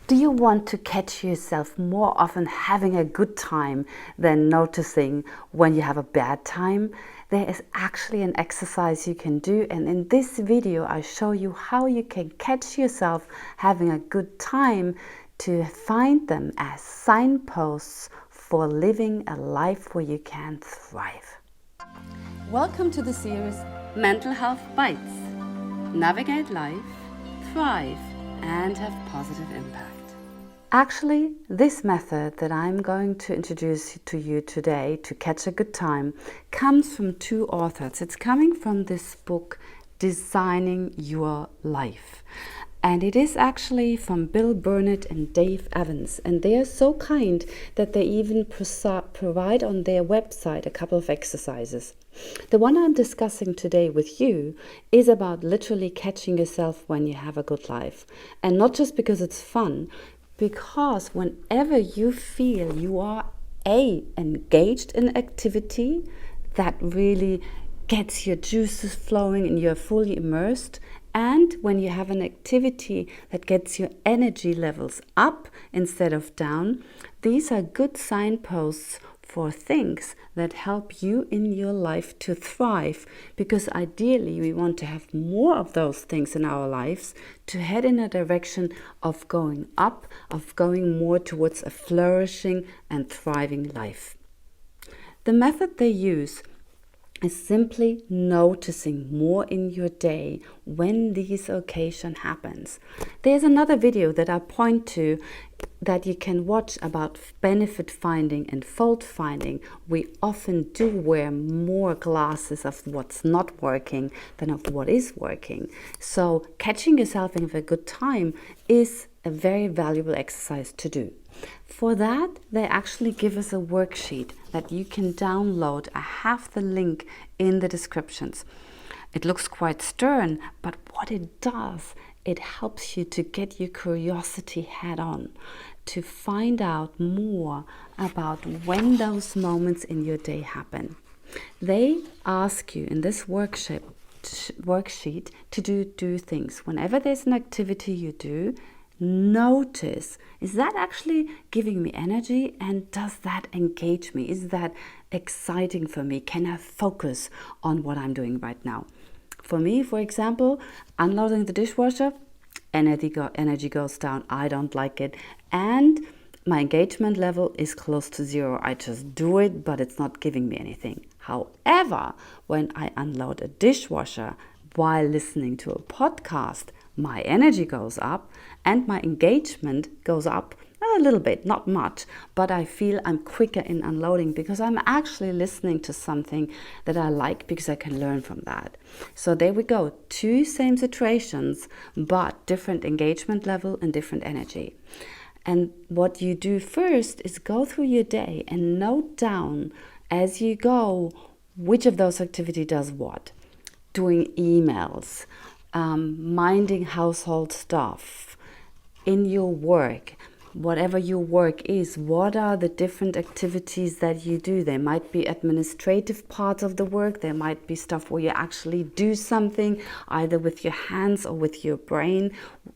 Do you want to catch yourself more often having a good time than noticing when you have a bad time? There is actually an exercise you can do, and in this video I show you how you can catch yourself having a good time to find them as signposts for living a life where you can thrive. Welcome to the series Mental Health Bites. Navigate life, thrive, and have positive impact. Actually, this method that I'm going to introduce to you today to catch a good time comes from two authors. It's coming from this book, Designing Your Life. And it is actually from Bill Burnett and Dave Evans. And they are so kind that they even provide on their website a couple of exercises. The one I'm discussing today with you is about literally catching yourself when you have a good life. And not just because it's fun, because whenever you feel you are engaged in activity that really gets your juices flowing and you're fully immersed, and when you have an activity that gets your energy levels up instead of down, these are good signposts for things that help you in your life to thrive, because ideally we want to have more of those things in our lives to head in a direction of going up, of going more towards a flourishing and thriving life. The method they use is simply noticing more in your day when this occasion happens. There's another video that I point to that you can watch about benefit finding and fault finding. We often do wear more glasses of what's not working than of what is working. So catching yourself in a good time is a very valuable exercise to do. For that, they actually give us a worksheet that you can download. I have the link in the descriptions. It looks quite stern, but what it does, it helps you to get your curiosity head on, to find out more about when those moments in your day happen. They ask you in this worksheet to do things. Whenever there's an activity you do, notice, is that actually giving me energy, and does that engage me? Is that exciting for me? Can I focus on what I'm doing right now? For me, for example, unloading the dishwasher, energy goes down. I don't like it, and my engagement level is close to zero. I just do it, but it's not giving me anything. However, when I unload a dishwasher while listening to a podcast, my energy goes up and my engagement goes up a little bit, not much, but I feel I'm quicker in unloading because I'm actually listening to something that I like, because I can learn from that. So there we go, two same situations, but different engagement level and different energy. And what you do first is go through your day and note down as you go which of those activities does what. Doing emails, minding household stuff, in your work, whatever your work is, what are the different activities that you do? There might be administrative parts of the work, there might be stuff where you actually do something either with your hands or with your brain.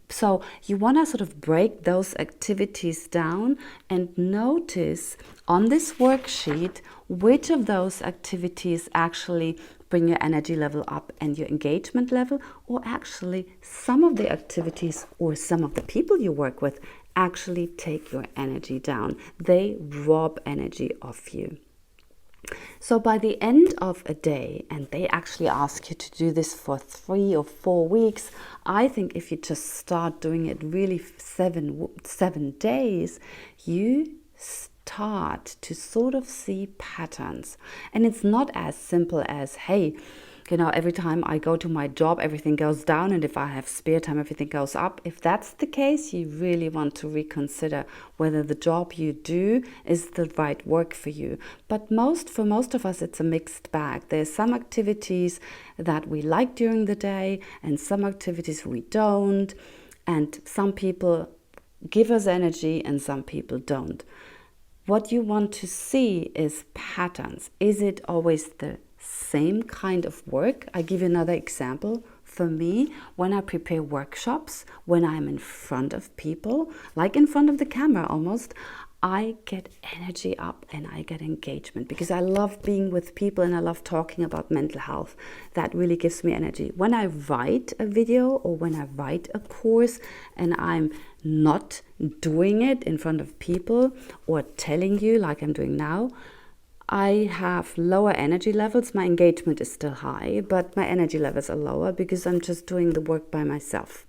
So you want to sort of break those activities down and notice on this worksheet which of those activities actually bring your energy level up and your engagement level, or actually some of the activities or some of the people you work with actually take your energy down. They rob energy off you. So by the end of a day, and they actually ask you to do this for 3 or 4 weeks, I think if you just start doing it really 7 days, you start to sort of see patterns. And it's not as simple as, hey, every time I go to my job, everything goes down, and if I have spare time, everything goes up. If that's the case, you really want to reconsider whether the job you do is the right work for you. But for most of us, it's a mixed bag. There's some activities that we like during the day, and some activities we don't. And some people give us energy, and some people don't. What you want to see is patterns. Is it always the same kind of work? I give you another example. for me, when I prepare workshops, when I'm in front of people, like in front of the camera almost, I get energy up and I get engagement because I love being with people and I love talking about mental health. That really gives me energy. When I write a video or when I write a course and I'm not doing it in front of people or telling you like I'm doing now, I have lower energy levels. My engagement is still high, but my energy levels are lower because I'm just doing the work by myself.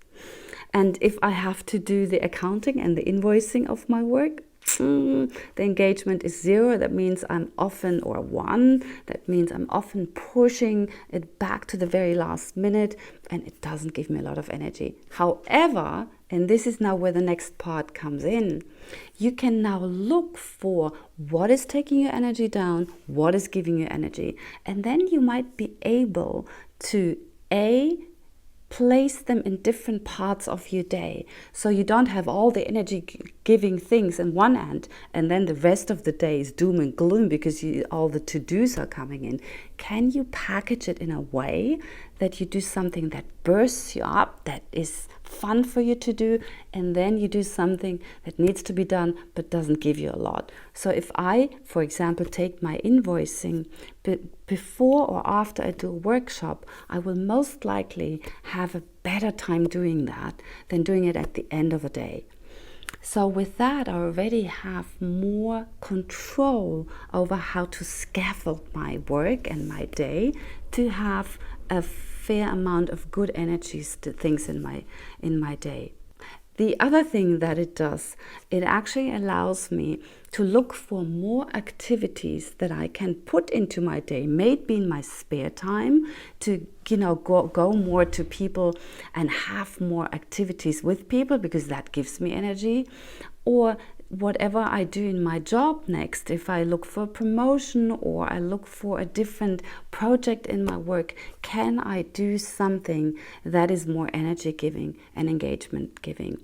And if I have to do the accounting and the invoicing of my work, the engagement is 0. That means I'm often, or 1, that means I'm often pushing it back to the very last minute and it doesn't give me a lot of energy. However, and this is now where the next part comes in, you can now look for what is taking your energy down, what is giving you energy, and then you might be able to place them in different parts of your day. So you don't have all the energy giving things in one end and then the rest of the day is doom and gloom because all the to-dos are coming in. Can you package it in a way that you do something that bursts you up, that is fun for you to do, and then you do something that needs to be done but doesn't give you a lot. So if I, for example, take my invoicing, before or after I do a workshop, I will most likely have a better time doing that than doing it at the end of a day. So with that, I already have more control over how to scaffold my work and my day to have a fair amount of good energies to things in my day. The other thing that it does, it actually allows me to look for more activities that I can put into my day, maybe in my spare time, to go more to people and have more activities with people because that gives me energy. Or whatever I do in my job next, if I look for a promotion or I look for a different project in my work, can I do something that is more energy giving and engagement giving?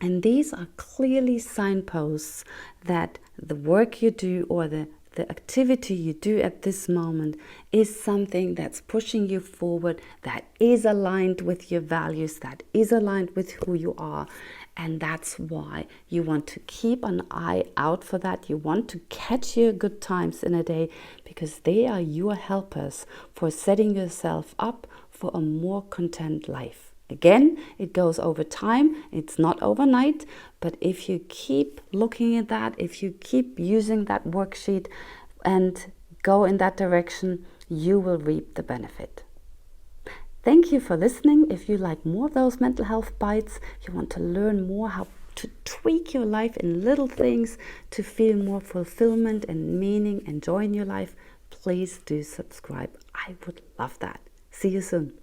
And these are clearly signposts that the work you do or the activity you do at this moment is something that's pushing you forward, that is aligned with your values, that is aligned with who you are. And that's why you want to keep an eye out for that. You want to catch your good times in a day because they are your helpers for setting yourself up for a more content life. Again, it goes over time, it's not overnight, but if you keep looking at that, if you keep using that worksheet and go in that direction, you will reap the benefit. Thank you for listening. If you like more of those mental health bites, you want to learn more how to tweak your life in little things to feel more fulfillment and meaning and joy in your life, please do subscribe. I would love that. See you soon.